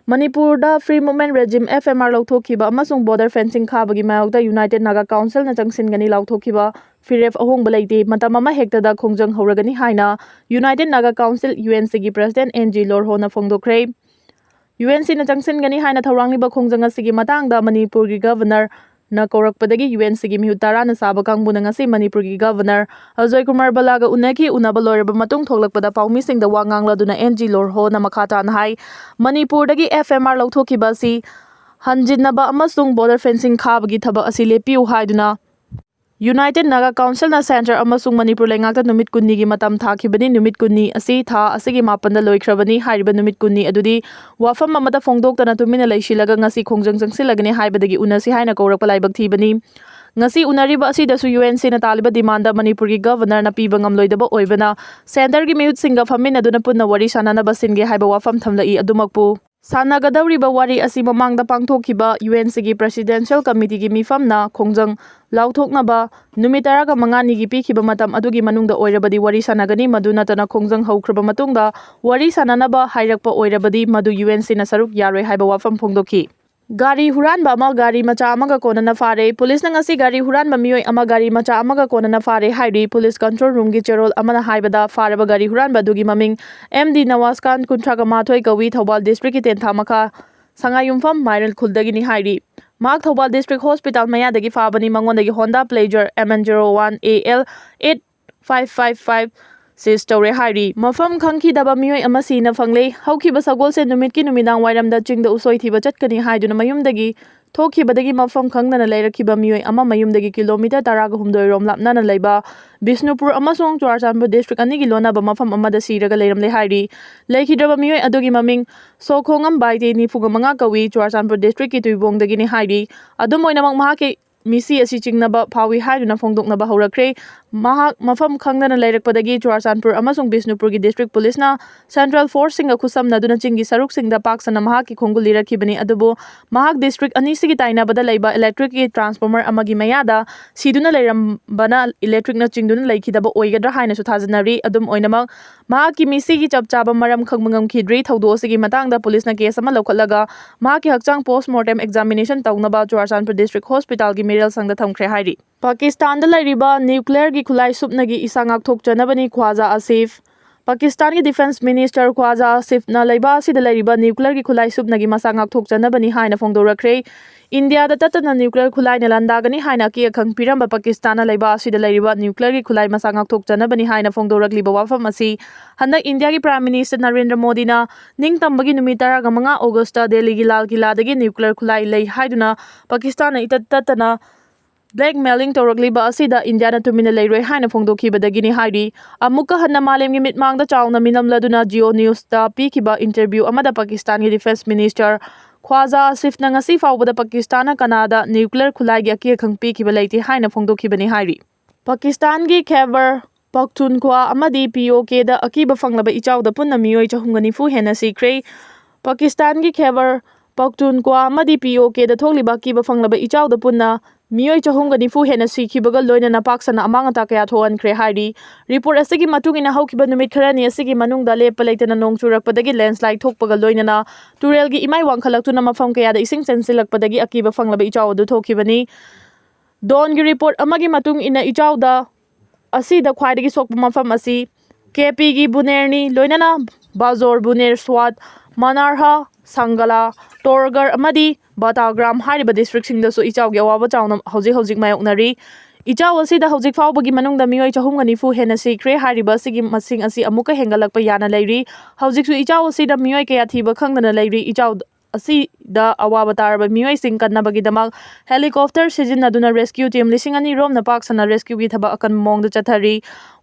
Manipurda Free Movement Regime FMR lauthokhiba amasung border fencing khabagi mayokda United Naga Council na changsingani lauthokhiba Firef ahongba leite matam ama hektada Khongjang Hougadiure haina United Naga Council UNC gi President NG Lorho na phongdokre UNC na changsingani haina thawrangliba Khongjang asigi matangda Manipur gi Governor na korakpadagi UNC gi mihutara na saba kangbuna ngasi Manipur gi Governor Ajay Kumar Balaga unaki unaba loiraba matung thoklakpada paumi singda wa ngangladuna NG Lorho na makhata na hai Manipur dagi FMR lauthokhiba si hanjinnaba amasung border fencing khabagi thaba asi lepiu haiduna United Naga Council na Center amasung Manipur lengakta numit kunni gi matam thakibani numit kunni asi tha asigi mapanda loikhrabani hariba numit kunni adudi wafam amata phongdoktana tumina leisilaga ngasi Khongjang jangsilagani haibadagi unasi haina korakpa laibak thibani ngasi unariba asidasu UNC na taliba demanda Manipur gi Governor na piba ngamloidaba oibana Center gi miyut singa famina duna punna wari sananaba singe haiba wafam thamlai adumakpu Sanagadauriba wari asi mamangda pangthokhiba UNC gi Presidential Committee gi mifamna Khongjang lauthoknaba numitaraga mangani gi pikhiba matam adugi manungda oirabadi wari sanagani maduna tana Khongjang haukraba matungda wari sananaba hairakpa oirabadi madu UNC na saruk yaroi haiba wafam phongdokhi Gari huranba ama gari macha amaga konana fare police na ngasi gari huranba mioi ama gari macha amaga konana fare hairi police control room gi cherol amana haibada faraba gari huranba dugi maming MD Nawaz Khan kuntraga mathoi kawi Thobal district ki tenthamaka sangayumfam Mairal khuldagi ni hairi Mark Thobal district hospital maya dagi fabani mangondagi Honda Pleasure MN01 AL 8555 Sister Hari Mafam Kanki daba mioi amasi na fangle haukiba sagol se numit ki numidang wairamda chingda usoi thiba chatkani haiduna mayumdagi thokibadagi mafam khangdana leirakhiba mioi ama mayumdagi kilometer 12 rom lapnana leiba Bisnupur amasong Churachandpur district anigi lonaba mafam amada siraga leiramle hairi leikidraba mioi adugi maming Sokhongam baite ni fugamanga kawi Churachandpur district ki tuibongdagi ni hairi adumoinamang mahake misi asi chingnaba phawi haiduna phongdoknaba haurakre mahak mafam khangdana leirakpadagi Churachandpur amasung Bisnupur gi district police na central force singa khusamna duna chingi saruk singda paksana mahak ki khongul lirakhibani adubu mahak district ani sigi tainabada leiba electric ki transformer amagi mayada siduna leirambana electric na chingduna leikhidaba oigadra haina su thajanari adum oinamak mahak ki misi gi chapchaba maram khangmangam khidri thaudo sigi matangda police na case ama lokhalaga mahak ki hakchang post mortem examination tawnaba Churachandpur district hospital gi Miral sangda thamkhre hairi Pakistan da lairiba nuclear gi khulai supnagi isangak thokchanabani Khwaja Asif Pakistan ki defense minister Khwaja Asif na laiba sida lairiba nuclear gi khulai supnagi masangak thokchanabani haina phongdorakre India da tatana nuclear khulai na landagani haina ki akhang piramba Pakistan na laiba sida lairiba nuclear gi khulai masangak thokchanabani haina phongdorakliba wafam asi handak India ki prime minister Narendra Modi na ningtambagi numitara ga manga August Delhi gi Lal Killa dagi nuclear khulai lei haiduna Pakistan na itattatana blackmailing torakliba asida India na tumina leiroi haina phongdokhibadagi ni hairi amuka hanna malem gi mitmangda chawna minamladuna Geo News ta pikiba interview amada Pakistan gi defense minister Khwaja Asif na ngasi fawbada Pakistan na Canada nuclear khulai gi aki khang pikiba leiti haina phongdokhibani hairi Pakistan gi Khyber Pakhtunkhwa amadi POK da akiba fanglaba ichawda Punna Meeoi 490 hena sikre Pakistan gi Khyber Pakhtunkhwa amadi POK da thokliba akiba fanglaba ichawda Punna Meeoi 490 hena sikhibaga loinana paksana amangata kaya thoankhre hairi report asigi matungina haukiba numit kharani asigi manungda lepa leitana nong churakpadagi landslide thokpaga loinana turel gi imai wangkhalaktuna mafam kaya da ising sensilakpadagi akiba fanglaba ichawdu thokibani don gi report amagi matung ina ichawda asida khwaidagi sokpa mafam asi KP gi Bunerni loinana Bazor Buner Swat Manarha Sangala Torgar amadi Batagram hariba district singda su ichaw gi awaba chawna hojik mayoknari ichaw asida hojik fawbagi manungda Meeoi 490 hena sikre hariba sigi masing asi amuka hengalakpa yana leiri hojik su ichaw asida Meeoi kaya thiba khangdana leiri ichaw asi da awaba tarba Meeoi sing kannabagi damak helicopter sijinaduna rescue team lisingani rom na paksana rescue gi thaba akan mongda chathari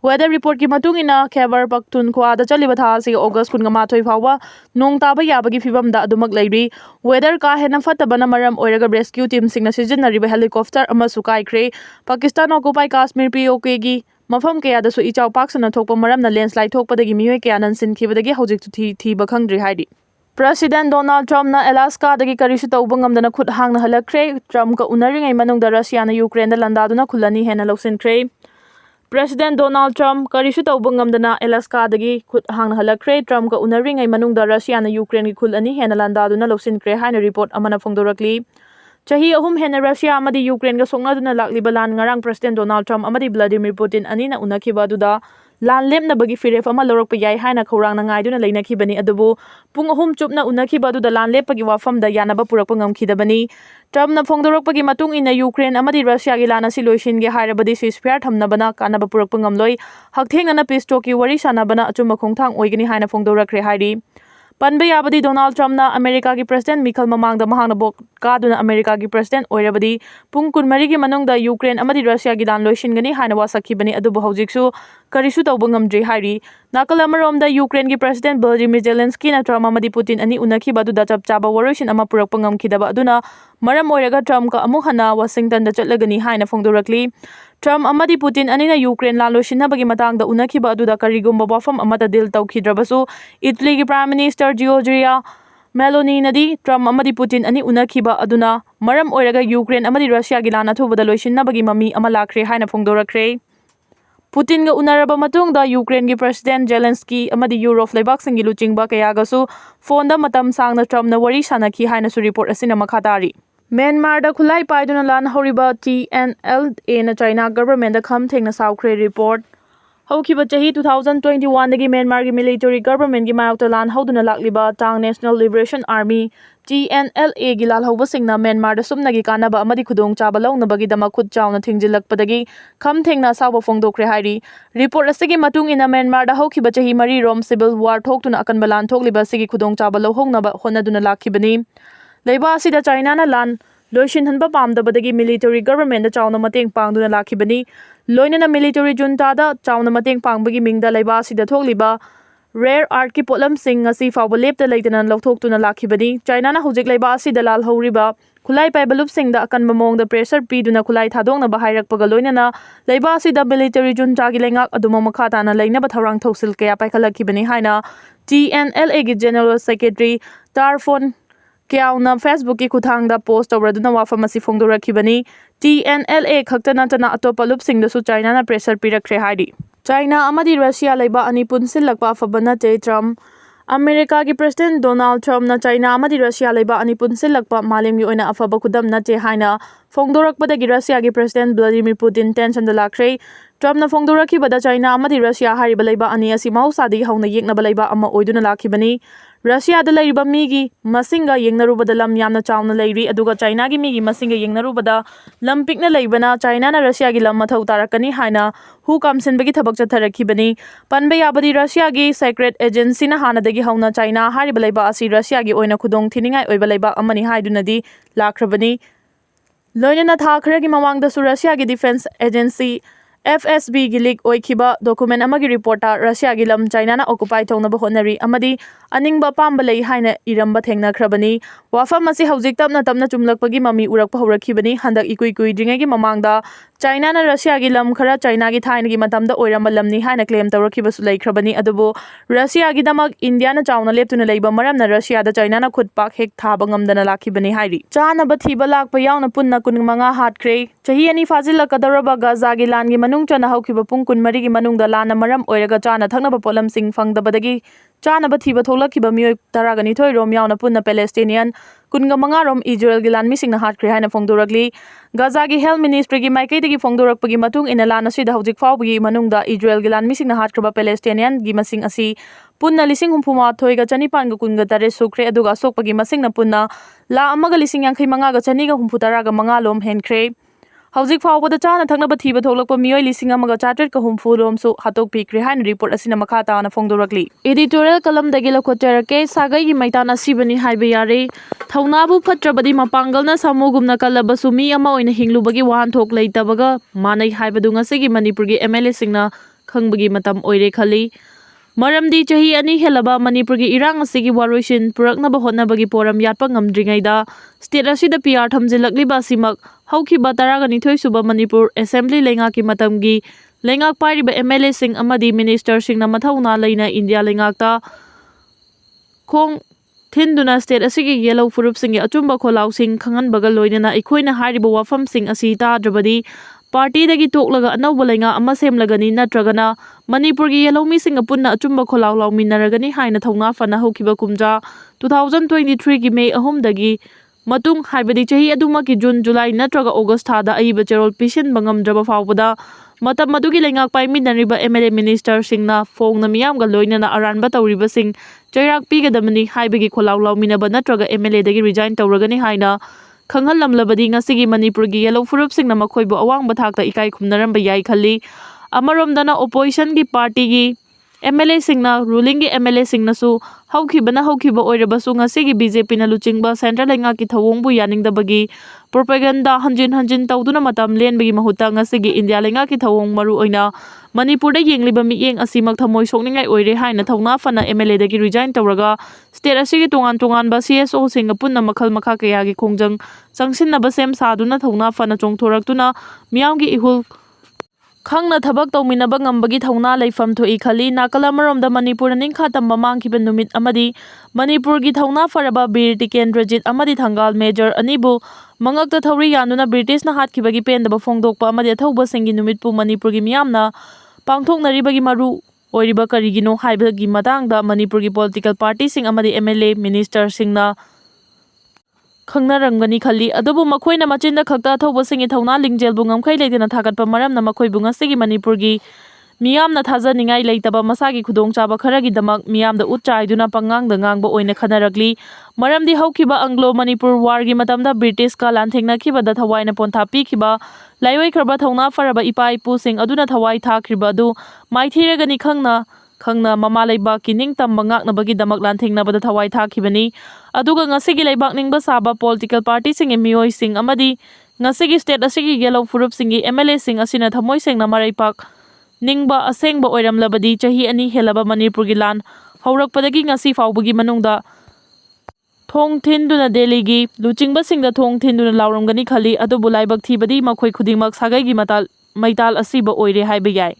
weather report ki matungina Khyber Pakhtunkhwa da chaliba tha si August 18 fawba nong taba yabagi fibam da adumak leiri weather ka hena fatabana maram oiraga rescue team singna sijinariba helicopter ama sukai Pakistan occupy Kashmir POK gi mafam kaya da su ichaw paksana thokpa maram na landslide thokpadagi Meeoi kaya nan sinkhibadagi hojik thi bakhangdri haidi President Donald Trump na Alaska dagi karisu tawba ngamdana khut hangna halakre Trump ka unaringai manungda Russia na Ukraine da landaduna khulani hena loksinkhre President Donald Trump karisu tauba ngamdana Alaska-dagi khut hangna halakre. Trump ka unaringai manungda Russia-na Ukraine-gi khul ani hena landaduna lawsinkre haina report amana phongdorakli. Chahi ahum hena Russia amadi Ukraine ga soknaduna lakliba lan ngarang President Donald Trump amadi Vladimir Putin anina unakhiba aduda lan lepnabagi firef ama lorokpa yai haina khawrangna ngaiduna leinakhibani adubu pung ahum chupna unakhiba aduda lan lepagi wafamda yanaba purakpa ngamkhidabani. Trump na phongdorakpagi matung ina Ukraine amadi Russia gi lan asi loishinge hairabadi ceasefire thamnabana kanaba purakpa ngamloi hakthengana peace talk ki wari sanabana achuma khongthang oigani haina phongdorakre hairi. Panbe yabadi Donald Trump na America ki President Mikhal mamangda mahangna bok kaduna America ki President oirabadi pung kunmari ki manungda Ukraine amadi Russia gi lan loishingani haina wasakhibani adubu haujiksu karisu tauba ngamdri hairi. Nakal amaromda Ukraine ki President Volodymyr Zelensky na Trump amadi Putin ani unakhiba aduda chapchaba waroisin ama purakpa ngamkhidaba aduna maram oiraga Trump ka amuk hana Washington da chatlagani haina phongdorakli. Trump amadi Putin anina Ukraine lan loishinabagi matangda unakhiba aduda karigumba wafam amata deal tawkhidrabasu Italy ki Prime Minister Giorgia Meloni nadi Trump amadi Putin ani unakhiba aduna maram oiraga Ukraine amadi Russia gi lan athubada loishinabagi mami ama lakre haina phongdorakre. Putin ga unaraba matungda Ukraine ki President Zelensky amadi Europe leibak singi luchingba kayagasu phone da matam sangna Trump na wari sanakhi haina su report asina makhatari. Myanmar da khulai paiduna lan horiba TNLA na China government da kham thengna saukhre report. Haukiba chahi 2021 dagi Myanmar gi military government gi mayokta lan hauduna lakliba Tang National Liberation Army TNLA gi lal hauba singna Myanmar da sumnagi kanaba amadi khudong chaba launabagi dama khut chauna thingjilakpadagi kham thengna sauba phongdokre hairi. Report asigi matung ina Myanmar da haukiba chahi mari rom civil war thoktuna akanba lan thokliba sigi khudong chaba lohongnaba honaduna lakhibani. Leiba asida China na lan loishin hanba pamdabadagi military government da chauna mateng pangduna lakhibani. Loinana military junta da chauna mateng pangbagi mingda leiba asida thokliba rare art ki potlam sing ngasi fawba lepta leitana lawthoktuna lakhibani. China na hujik leiba asida lal horiba khulai paibalup sing da akanba mongda pressure piduna khulai thadongna ba hairakpaga loinana leiba asida military junta gi lengak aduma makhatana leinaba tharang thosil kaya paikhalakibani haina TNLA gi general secretary Tarfon Kyauna Facebook ki kuthangda post tawraduna wafamasi phongdorakhibani. TNLA khaktana tana atopa lupsingdasu China na pressure pirakre hairi. China amadi Russia leiba ani punsilakpa fabana te Trump America ki President Donald Trump na China amadi Russia leiba ani punsilakpa malemgi oina afaba khudam na te haina phongdorakpadagi Russia ki President Vladimir Putin tension da lakre. Trump na phongdorakhibada China amadi Russia hariba leiba ani asi mahusadi hauna yeknaba leiba ama oiduna lakhibani. Russia da leiba migi masinga yengnarubada lam yamna chauna leiri aduga China gi migi masinga yengnarubada lam pikna leibana China na Russia gi lam mathau tarakani haina hu kamsinbagi thabak chatharakhibani. Panbe yabadi Russia gi secret agency na hanadagi hauna China hariba leiba asi Russia gi oina khudong thiningai oiba leiba amani haidunadi lakhrabani. Loinana Hatkhre gi mamangda su Russia gi defense agency FSB gi leak oikhiba document amagi reporta Russia gi lam China na occupy thongnaba honari amadi aningba pamba lei haina iramba thengnakrabani. Wafam asi haujik tapna chumlakpagi mami urakpa horakhibani. Handak ikui dringai gi mamangda China na Russia gi lam khara China gi thaina gi matamda oiramba lamni haina claim tawrakhibasu leikrabani adubu Russia gi damak India na chauna leptuna leiba maramna Russia da China na khutpak hek thaba ngamdana lakhibani hairi. Chana ba thiba lakpa yauna punna kunmanga Hatkhre chahi ani fazilakadoraba Gaza gi lan gi manung chana haukiba pung kunmari gi manungda lana maram oiraga chana thaknaba polam sing fangdabadagi chana ba thiba tholakhiba mioi taragani thoi rom yauna punna Palestinian kunga manga rom Israel gi lan mising na Hatkhre haina phongdorakli. Gaza gi health ministry gi maikai dagi phongdorakpagi matung ina lana sida haujik fawbagi manungda Israel gi lan mising na Hatkhre Palestinian gi masing asi punna lising humpuma thoiga chanipan ga kunga tare sukre aduga sokpagi masing na punna la amaga lising yankhai manga ga chaniga humputaraga manga lom henkhre. Haujik fawbada chana thaknaba thiba tholakpa mioi lising amaga chartered ka humfu lom su hatok pikre haina report asina makhata na phongdorakli. Editorial kalam dagi lakhoterake sagai gi maitan asibani haiba yare thaunabu phatrabadi mapangalna samugumna kalabasu mi ama oina hinglubagi wahanthok leitabaga manai haibadu ngasigi Manipur gi MLA singna khangbagi matam oire khali. Maramdi chahi ani helaba Manipur gi irang asigi waroishin puraknaba hotnabagi poram yatpa ngamdringaida state asida PR thamjilakliba simak haukiba taragani thoisuba Manipur Assembly lengaki matamgi lengak pairiba MLA sing amadi minister singna mathauna leina India lengakta khong thinduna state asigi yellow furup singi achumba kholau sing khangan bagal loinana ikoina hariba wafam sing asi ta drabadi ꯄꯥꯔꯇꯤꯗꯒꯤ ꯇꯣꯛꯂꯒ ꯑꯅꯧꯕ ꯂꯩꯉꯥꯛ ꯑꯃ ꯁꯦꯝꯂꯒꯅꯤ ꯅꯠꯇ꯭ꯔꯒꯅ ꯃꯅꯤꯄꯨꯔꯒꯤ ꯌꯦꯜꯍꯧꯃꯤꯁꯤꯡꯒ ꯄꯨꯟꯅ ꯑꯆꯨꯝꯕ ꯈꯣꯜꯂꯥꯎ ꯂꯥꯎꯃꯤꯟꯅꯔꯒꯅꯤ ꯍꯥꯏꯅ ꯊꯧꯅꯥ ꯐꯅ ꯍꯧꯈꯤꯕ ꯀꯨꯝꯖꯥ 2023ꯒꯤ ꯃꯦ 3ꯗꯒꯤ ꯃꯇꯨꯡ ꯍꯥꯏꯕꯗꯤ ꯆꯍꯤ ꯑꯗꯨꯃꯛꯀꯤ ꯖꯨꯟ, ꯖꯨꯂꯥꯏ ꯅꯠꯇ꯭ꯔꯒ ꯑꯣꯒꯁ ꯊꯥꯗ ꯑꯏꯕ ꯆꯦꯔꯣꯜ ꯄꯤꯁꯤꯟꯕ ꯉꯝꯗ꯭ꯔꯕ ꯐꯥꯎꯕꯗ ꯃꯇꯝ ꯑꯗꯨꯒꯤ ꯂꯩꯉꯥꯛ ꯄꯥꯏꯃꯤꯟꯅꯔꯤꯕ MLA ꯃꯤꯅꯤꯁꯇꯔꯁꯤꯡꯅ ꯐꯣꯡꯅ ꯃꯤꯌꯥꯝꯒ ꯂꯣꯏꯅꯅ ꯑꯔꯥꯟꯕ ꯇꯧꯔꯤꯕꯁꯤꯡ ꯆꯩꯔꯥꯛ ꯄꯤꯒꯗꯕꯅꯤ ꯍꯥꯏꯕꯒꯤ ꯈꯣꯜꯂꯥꯎ ꯂꯥꯎꯃꯤꯟꯅꯕ ꯅꯠꯇ꯭ꯔꯒ MLAꯗꯒꯤ ꯔꯤꯖꯥꯏꯟ ꯇꯧꯔꯒꯅꯤ ꯍꯥꯏꯅ ꯈꯪꯍꯜꯂꯝꯂꯕꯗꯤ ꯉꯁꯤꯒꯤ ꯃꯅꯤꯄꯨꯔꯒꯤ ꯌꯦꯜꯍꯧ ꯐꯨꯔꯨꯞꯁꯤꯡꯅ ꯃꯈꯣꯏꯕꯨ ꯑꯋꯥꯡꯕ ꯊꯥꯛꯇ ꯏꯀꯥꯏ ꯈꯨꯝꯅꯔꯝꯕ ꯌꯥꯏ ꯈꯜꯂꯤ꯫ ꯑꯃꯔꯣꯝꯗꯅ ꯑꯣꯄꯣꯖꯤꯁꯟꯒꯤ ꯄꯥꯔꯇꯤꯒꯤ MLAꯁꯤꯡꯅ ꯔꯨꯂꯤꯡꯒꯤ MLAꯁꯤꯡꯅꯁꯨ ꯍꯧꯈꯤꯕ ꯑꯣꯏꯔꯕꯁꯨ ꯉꯁꯤꯒꯤ BJPꯅ ꯂꯨꯆꯤꯡꯕ ꯁꯦꯟꯇ꯭ꯔꯦꯜ ꯂꯩꯉꯥꯛꯀꯤ ꯊꯧꯑꯣꯡꯕꯨ ꯌꯥꯅꯤꯡꯗꯕꯒꯤ ꯄ꯭ꯔꯣꯄꯥꯒꯦꯟꯗꯥ ꯍꯟꯖꯤꯟ ꯍꯟꯖꯤꯟ ꯇꯧꯗꯨꯅ ꯃꯇꯝ ꯂꯦꯟꯕꯒꯤ ꯃꯍꯨꯠꯇ ꯉꯁꯤꯒꯤ ꯏꯟꯗꯤꯌꯥ ꯂꯩꯉꯥꯛꯀꯤ ꯊꯧꯑꯣꯡ ꯃꯔꯨꯑꯣꯏꯅ ꯃꯅꯤꯄꯨꯔꯗ ꯌꯦꯡꯂꯤꯕ ꯃꯤꯠꯌꯦꯡ ꯑꯁꯤꯃꯛ ꯊꯃꯣꯏ ꯁꯣꯛꯅꯤꯡꯉꯥꯏ ꯑꯣꯏꯔꯦ ꯍꯥꯏꯅ ꯊꯧꯅꯥ ꯐꯅ MLAꯗꯒꯤ ꯔꯤꯖꯥꯏꯟ ꯇꯧꯔꯒ ꯁ꯭ꯇꯦꯠ ꯑꯁꯤꯒꯤ ꯇꯣꯉꯥꯟ ꯇꯣꯉꯥꯟꯕ CSOꯁꯤꯡꯒ ꯄꯨꯟꯅ ꯃꯈꯜ ꯃꯈꯥ ꯀꯌꯥꯒꯤ ꯈꯣꯡꯖꯪ ꯆꯪꯁꯤꯟꯅꯕ ꯁꯦꯝ ꯁꯥꯗꯨꯅ ꯊꯧꯅꯥ ꯐꯅ ꯆꯣꯡꯊꯣꯔꯛꯇꯨꯅ ꯃꯤꯌꯥꯝꯒꯤ ꯏꯍꯨꯜ ꯈꯪꯅ ꯊꯕꯛ ꯇꯧꯃꯤꯟꯅꯕ ꯉꯝꯕꯒꯤ ꯊꯧꯅꯥ ꯂꯩꯐꯝ ꯊꯣꯛꯏ ꯈꯜꯂꯤ꯫ ꯅꯥꯀꯜ ꯑꯃꯔꯣꯝꯗ ꯃꯅꯤꯄꯨꯔꯅ ꯅꯤꯡꯈꯥꯇꯝꯕ ꯃꯥꯡꯈꯤꯕ ꯅꯨꯃꯤꯠ ꯑꯃꯗꯤ ꯃꯅꯤꯄꯨꯔꯒꯤ ꯊꯧꯅꯥ ꯐꯔꯕ ꯕꯤꯔ ꯇꯤꯀꯦꯟꯗ꯭ꯔꯖꯤꯠ ꯑꯃꯗꯤ ꯊꯪꯒꯥꯜ ꯃꯦꯖꯔ ꯑꯅꯤꯕꯨ ꯃꯉꯛꯇ ꯊꯧꯔꯤ ꯌꯥꯟꯗꯨꯅ ꯕ꯭ꯔꯤꯇꯤꯁꯅ ꯍꯥꯠꯈꯤꯕꯒꯤ ꯄꯦꯟꯗꯕ ꯐꯣꯡꯗꯣꯛꯄ ꯑꯃꯗꯤ ꯑꯊꯧꯕꯁꯤꯡꯒꯤ ꯅꯨꯃꯤꯠꯄꯨ ꯃꯅꯤꯄꯨꯔꯒꯤ ꯃꯤꯌꯥꯝꯅ ꯄꯥꯡꯊꯣꯛꯅꯔꯤꯕꯒꯤ ꯃꯔꯨ ꯑꯣꯏꯔꯤꯕ ꯀꯔꯤꯒꯤꯅꯣ ꯍꯥꯏꯕꯒꯤ ꯃꯇꯥꯡꯗ ꯃꯅꯤꯄꯨꯔꯒꯤ ꯄꯣꯂꯤꯇꯤꯀꯦꯜ ꯄꯥꯔꯇꯤꯁꯤꯡ ꯑꯃꯗꯤ MLA ꯃꯤꯅꯤꯁꯇꯔꯁꯤꯡꯅ ꯈꯪꯅꯔꯝꯒꯅꯤ ꯈꯜꯂꯤ꯫ ꯑꯗꯨꯕꯨ ꯃꯈꯣꯏꯅ ꯃꯆꯤꯟꯗ ꯈꯛꯇ ꯑꯊꯧꯕꯁꯤꯡꯒꯤ ꯊꯧꯅꯥ ꯂꯤꯡꯖꯦꯜꯕꯨ ꯉꯝꯈꯩ ꯂꯩꯇꯅ ꯊꯥꯒꯠꯄ ꯃꯔꯝꯅ ꯃꯈꯣꯏꯕꯨ ꯉꯁꯤꯒꯤ ꯃꯅꯤꯄꯨꯔꯒꯤ ꯃꯤꯌꯥꯝꯅ ꯊꯥꯖꯅꯤꯡꯉꯥꯏ ꯂꯩꯇꯕ ꯃꯁꯥꯒꯤ ꯈꯨꯗꯣꯡꯆꯥꯕ ꯈꯔꯒꯤꯗꯃꯛ ꯃꯤꯌꯥꯝꯗ ꯎꯠ ꯆꯥꯏꯗꯨꯅ ꯄꯪꯉꯥꯡꯗ ꯉꯥꯡꯕ ꯑꯣꯏꯅ ꯈꯟꯅꯔꯛꯂꯤ꯫ ꯃꯔꯝꯗꯤ ꯍꯧꯈꯤꯕ ꯑꯪꯒ꯭ꯂꯣ ꯃꯅꯤꯄꯨꯔ ꯋꯥꯔꯒꯤ ꯃꯇꯝꯗ ꯕ꯭ꯔꯤꯇꯤꯁꯀ ꯂꯥꯟꯊꯦꯡꯅꯈꯤꯕꯗ ꯊꯋꯥꯏꯅ ꯄꯣꯟꯊꯥ ꯄꯤꯈꯤꯕ ꯂꯥꯏꯑꯣꯏꯈ꯭ꯔꯕ ꯊꯧꯅꯥ ꯐꯔꯕ ꯏꯄꯥ-ꯏꯄꯨꯁꯤꯡ ꯑꯗꯨꯅ ꯊꯋꯥꯏ ꯊꯥꯈ꯭ꯔꯤꯕ ꯑꯗꯨ ꯃꯥꯏꯊꯤꯔꯒꯅꯤ ꯈꯪꯅ ꯃꯃꯥ ꯂꯩꯕꯥꯛꯀꯤ ꯅꯤꯡꯇꯝꯕ ꯉꯥꯛꯅꯕꯒꯤꯗꯃꯛ ꯂꯥꯟꯊꯦꯡꯅꯕꯗ ꯊꯋꯥꯏ ꯊꯥꯈꯤꯕꯅꯤ꯫ ꯑꯗꯨꯒ ꯉꯁꯤꯒꯤ ꯂꯩꯕꯥꯛ ꯅꯤꯡꯕ ꯁꯥꯕ ꯄꯣꯂꯤꯇꯤꯀꯦꯜ ꯄꯥꯔꯇꯤꯁꯤꯡꯒꯤ ꯃꯤꯑꯣꯏꯁꯤꯡ ꯑꯃꯗꯤ ꯉꯁꯤꯒꯤ ꯁ꯭ꯇꯦꯠ ꯑꯁꯤꯒꯤ ꯌꯦꯜꯍꯧ ꯐꯨꯔꯨꯞꯁꯤꯡꯒꯤ MLAꯁꯤꯡ ꯑꯁꯤꯅ ꯊꯃꯣꯏ ꯁꯦꯡꯅ ꯃꯔꯩꯄꯥꯛ ꯅꯤꯡꯕ ꯑꯁꯦꯡꯕ ꯑꯣꯏꯔꯝꯂꯕꯗꯤ ꯆꯍꯤ 2 ꯍꯦꯜꯂꯕ ꯃꯅꯤꯄꯨꯔꯒꯤ ꯂꯥꯟ ꯍꯧꯔꯛꯄꯗꯒꯤ ꯉꯁꯤ ꯐꯥꯎꯕꯒꯤ ꯃꯅꯨꯡꯗ ꯊꯣꯡ ꯊꯤꯟꯗꯨꯅ ꯗꯦꯜꯂꯤꯒꯤ ꯂꯨꯆꯤꯡꯕꯁꯤꯡꯗ ꯊꯣꯡ ꯊꯤꯟꯗꯨꯅ ꯂꯥꯎꯔꯝꯒꯅꯤ ꯈꯜꯂꯤ꯫ ꯑꯗꯨꯕꯨ ꯂꯥꯏꯕꯛ ꯊꯤꯕꯗꯤ ꯃꯈꯣꯏ ꯈꯨꯗꯤꯡꯃꯛ ꯁꯥꯒꯩꯒꯤ ꯃꯩꯇꯥꯜ ꯑꯁꯤꯕ ꯑꯣꯏꯔꯦ ꯍꯥꯏꯕ ꯌꯥꯏ꯫